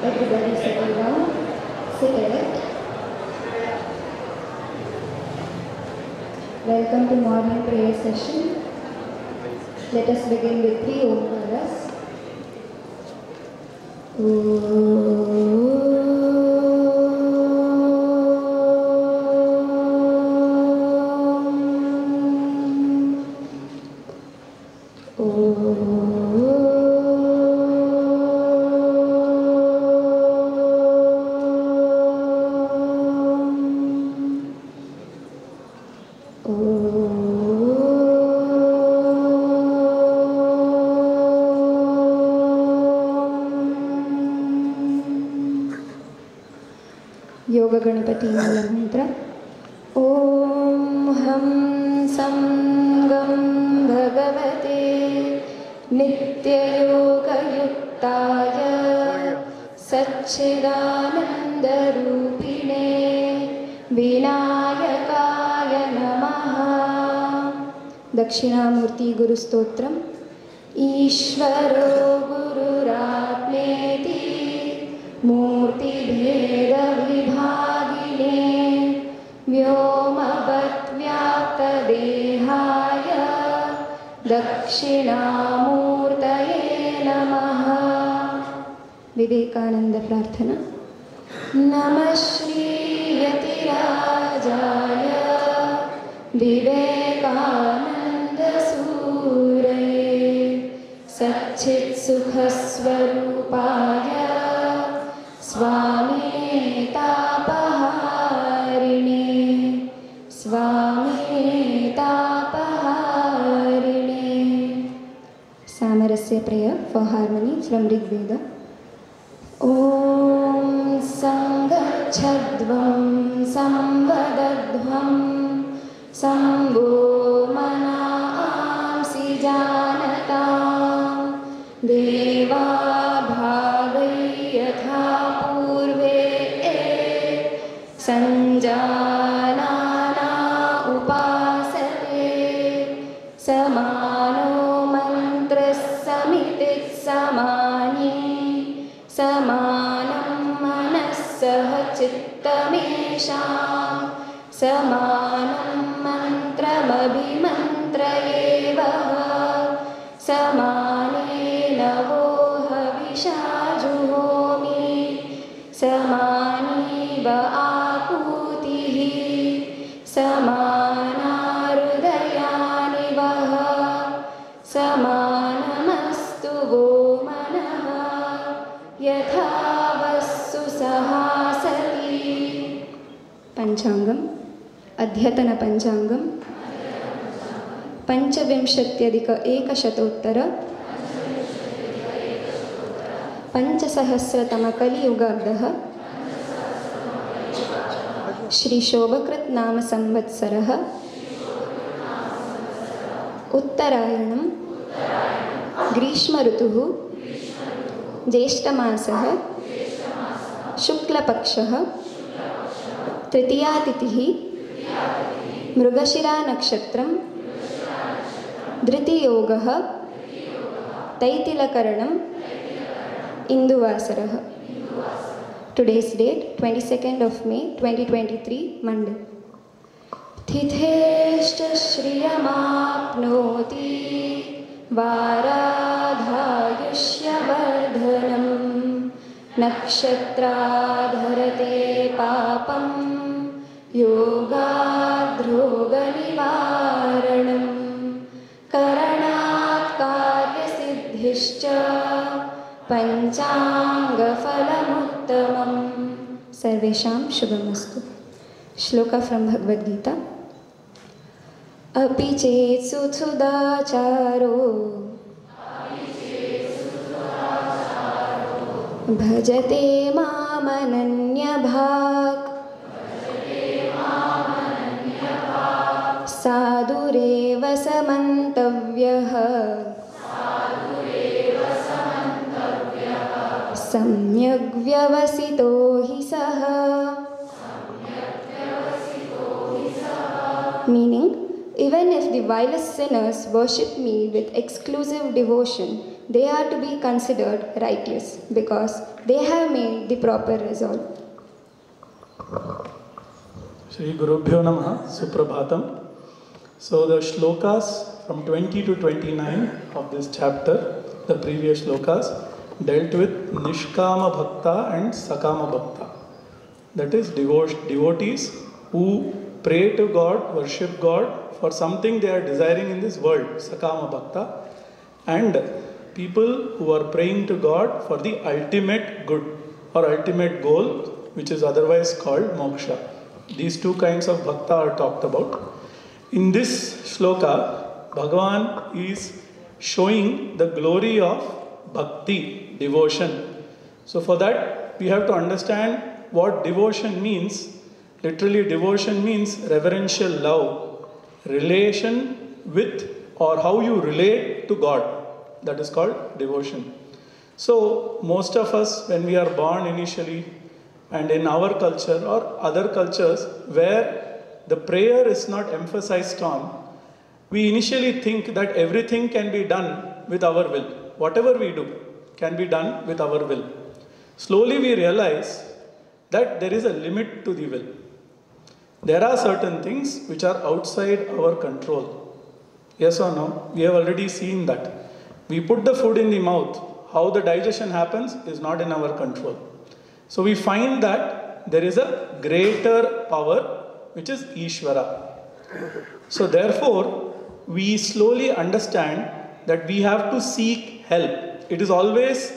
Everybody settle down, sit erect. Welcome to morning prayer session. Let us begin with 3 Omkaras. योग गणपति मंत्र। ओम हम संगम भगवते नित्ययोगयुक्ताय सच्चिदानन्दरूपिणे विनायकाय नमः। दक्षिणामूर्ति गुरुस्तोत्रम्। ईश्वरो गुरुरात्मेति मूर्तिभेदविभागिने व्योमवद्व्याप्तदेहाय दक्षिणामूर्तये नमः। विवेकानंद प्रार्थना। नमः Shri यतिराजाय Vivekananda सूरये सच्चित्सुखस्वरूपाय स्वामिने तापहारिणे स्वामिने तापहारिणे। सामरस्य prayer for harmony from Rigveda. ॐ संगच्छध्वं संवदध्वं संवो मनांसि जानतां देवा भागै यथा पूर्वे संजानाना उपासते समानो मन्त्रः समितिः समानी समानं मनस्सह चित्तमेषां समानं मन्त्रमभिमन्त्रयेवः समानेन वो हविषा जुहोमि समानीव आपूतिः समाना हृदयानि वः समानमस्तु वो मनः यथा वस्सु सहासति। पंचांगम। अद्यतन पंचांगम पंचविंशत्यधिक-एकशतोत्तर पंचसहस्रतमकलियुगाब्दः श्री शोभकृत नाम संवत्सरः उत्तरायणं ग्रीष्म ऋतुः ज्येष्ठमासः शुक्लपक्षः तृतीयातिथिः Mrigashira नक्षत्रं धृतियोगः तैतिलकरणं इंदुवासरः। Today's date 22nd of May 2023 Monday. तिथेश्च श्रियमाप्नोति वाराधायुष्यवर्धनम् नक्षत्राधरते पापं योगाद्रोगनिवारणम् करणात् कार्यसिद्धिश्च पंचांगफलमुत्तमम्। सर्वेषां शुभमस्तु। श्लोक फ्रॉम भगवद गीता। अपि चेत् सुसुदाचारो भजते मामनन्यभाक् साधुरेव समन्तव्यः सम्यग् व्यवसितो हि सः। Meaning, even if the vilest sinners worship me with exclusive devotion, they are to be considered righteous, because they have made the proper resolve. Shri Gurubhyo Namaha, Suprabhatam. So the shlokas from 20 to 29 of this chapter, the previous shlokas, dealt with Nishkama Bhakta and Sakama Bhakta. That is devotees who pray to God, worship God for something they are desiring in this world, Sakama Bhakta, and people who are praying to God for the ultimate good or ultimate goal, which is otherwise called moksha. These two kinds of bhakta are talked about. In this shloka, Bhagavan is showing the glory of bhakti, devotion. So for that, we have to understand what devotion means. Literally, devotion means reverential love, relation with or how you relate to God. That is called devotion. So most of us, when we are born initially, and in our culture or other cultures where the prayer is not emphasized on, we initially think that everything can be done with our will. Whatever we do can be done with our will. Slowly we realize that there is a limit to the will. There are certain things which are outside our control. Yes or no? We have already seen that. We put the food in the mouth. How the digestion happens is not in our control. So we find that there is a greater power which is Ishvara. So therefore, we slowly understand that we have to seek help. It is always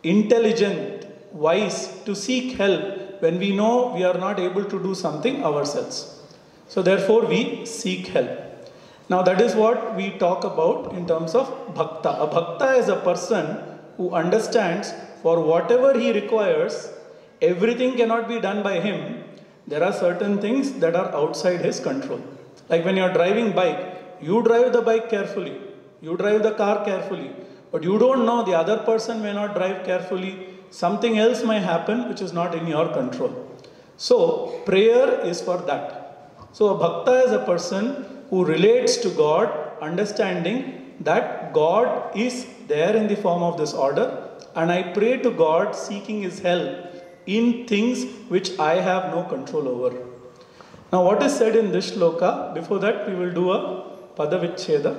intelligent, wise to seek help when we know we are not able to do something ourselves. So therefore, we seek help. Now that is what we talk about in terms of bhakta. A bhakta is a person who understands for whatever he requires, everything cannot be done by him. There are certain things that are outside his control. Like when you are driving bike, you drive the bike carefully, you drive the car carefully, but you don't know the other person may not drive carefully. Something else may happen which is not in your control. So prayer is for that. So a bhakta is a person who relates to God, understanding that God is there in the form of this order, and I pray to God seeking His help in things which I have no control over. Now what is said in this shloka? Before that we will do a padavicheda.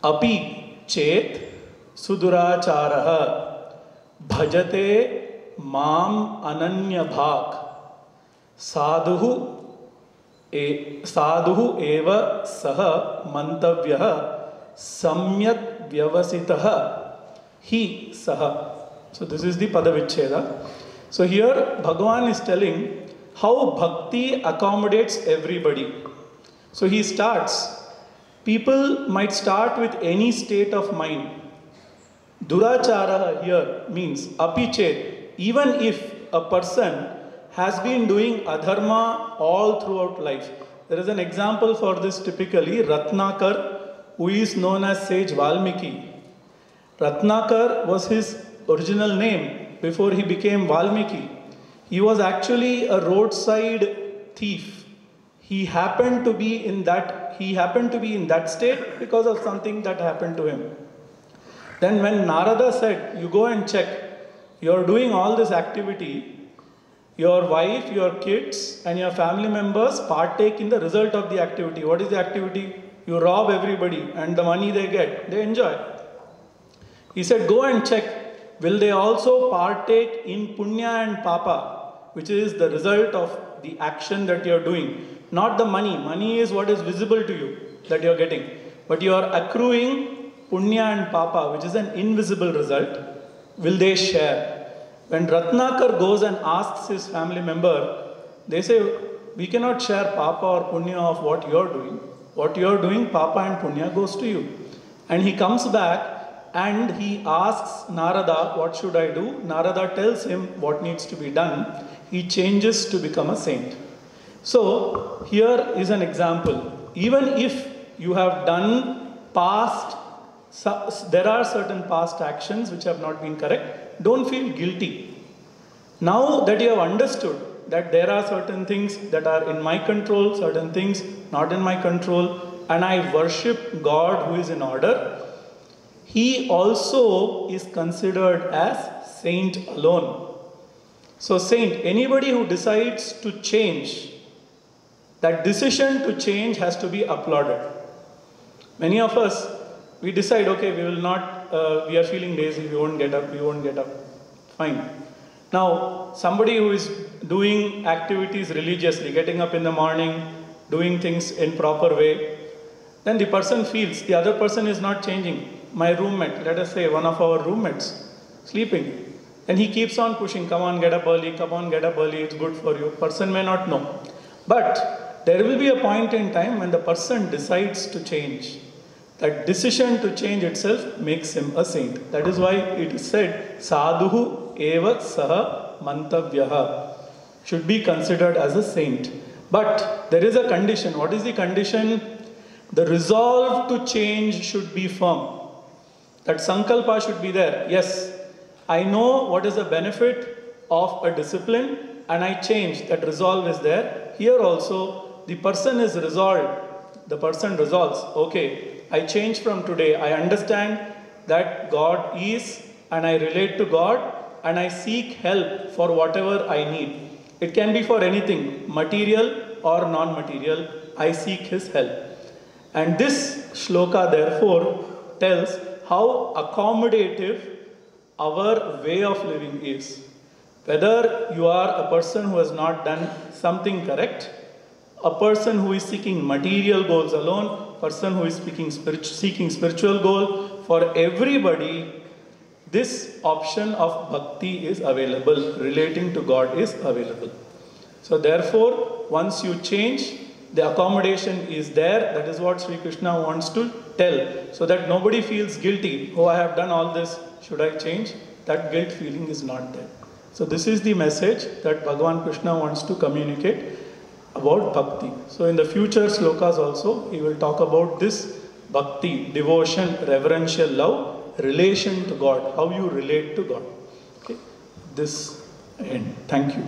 Api chet suduracharaha bhajate mam ananya bhak sadhuhu eva saha mantavyah samyak vyavasitaha hi saha. So this is the padavicheda. So here Bhagavan is telling how bhakti accommodates everybody. So he starts, people might start with any state of mind. Durachara here means apichet, even if a person has been doing adharma all throughout life. There is an example for this typically, Ratnakar, who is known as sage Valmiki. Ratnakar was his original name before he became Valmiki. He was actually a roadside thief. He happened to be in that state because of something that happened to him. Then when Narada said, you go and check, you are doing all this activity, your wife, your kids and your family members partake in the result of the activity. What is the activity? You rob everybody and the money they get, they enjoy. He said, go and check, will they also partake in punya and papa, which is the result of the action that you are doing. Not the money. Money is what is visible to you that you are getting. But you are accruing punya and papa, which is an invisible result. Will they share? When Ratnakar goes and asks his family member, they say, we cannot share papa or punya of what you are doing. What you are doing, papa and punya goes to you. And he comes back and he asks Narada, what should I do? Narada tells him what needs to be done. He changes to become a saint. So here is an example. Even if you have done past, there are certain past actions which have not been correct, don't feel guilty. Now that you have understood that there are certain things that are in my control, certain things not in my control, and I worship God who is in order, He also is considered as saint alone. So saint, anybody who decides to change, that decision to change has to be applauded. Many of us, we decide, okay, we will not, we are feeling lazy, we won't get up. Fine. Now, somebody who is doing activities religiously, getting up in the morning, doing things in proper way, then the person feels the other person is not changing. My roommate, let us say one of our roommates, sleeping, and he keeps on pushing, come on, get up early, it's good for you. Person may not know. But there will be a point in time when the person decides to change. That decision to change itself makes him a saint. That is why it is said, sadhuhu eva saha mantavyaha, should be considered as a saint. But there is a condition. What is the condition? The resolve to change should be firm. That sankalpa should be there. Yes, I know what is the benefit of a discipline and I change. That resolve is there. Here also, the person is resolved. The person resolves, okay, I change from today. I understand that God is and I relate to God and I seek help for whatever I need. It can be for anything, material or non-material. I seek His help. And this shloka therefore tells how accommodative our way of living is. Whether you are a person who has not done something correct, a person who is seeking material goals alone, person who is seeking spiritual goal, for everybody, this option of bhakti is available, relating to God is available. So therefore, once you change, the accommodation is there. That is what Sri Krishna wants to tell, so that nobody feels guilty. Oh, I have done all this, should I change? That guilt feeling is not there. So this is the message that Bhagavan Krishna wants to communicate about bhakti. So in the future slokas also, he will talk about this bhakti, devotion, reverential love, relation to God, how you relate to God. Okay, this end. Thank you.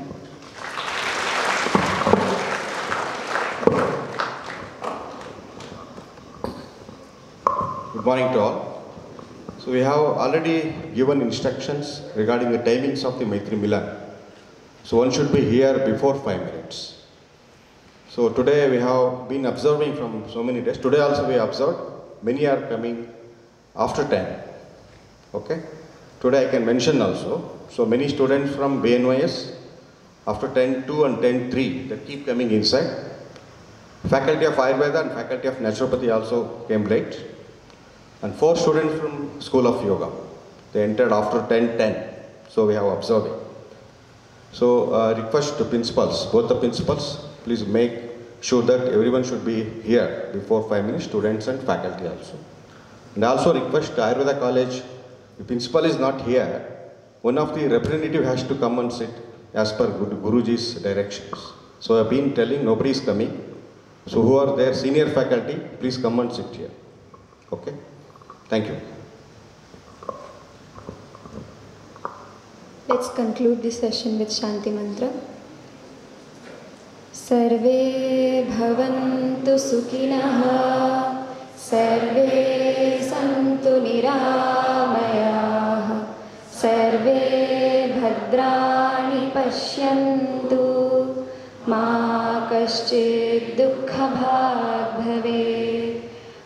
Good morning to all. So we have already given instructions regarding the timings of the Maitrimilan. So one should be here before 5 minutes. So today we have been observing from so many days. Today also we observed, many are coming after 10. Okay. Today I can mention also. So many students from BNYS after 10-2 and 10-3 that keep coming inside. Faculty of Ayurveda and Faculty of Naturopathy also came late. And 4 students from School of Yoga. They entered after 10-10. So we have observing. So request to principals, both the principals, please make sure that everyone should be here before 5 minutes, students and faculty also. And also request Ayurveda College, the principal is not here, one of the representative has to come and sit as per Guruji's directions. So I've been telling nobody is coming. So who are there, senior faculty, please come and sit here. Okay? Thank you. Let's conclude this session with Shanti Mantra. Sarve bhavantu sukhinah, sarve santu niramayah, sarve bhadrani pashyantu, ma kaschid dukkha bhag bhave.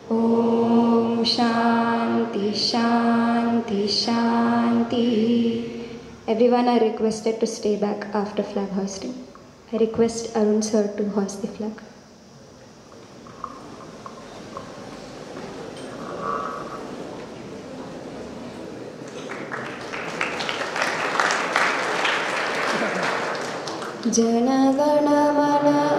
Om Shanti Shanti Shanti. Everyone are requested to stay back after flag hoisting. I request Arun sir to hoist the flag. Jana Gana Mana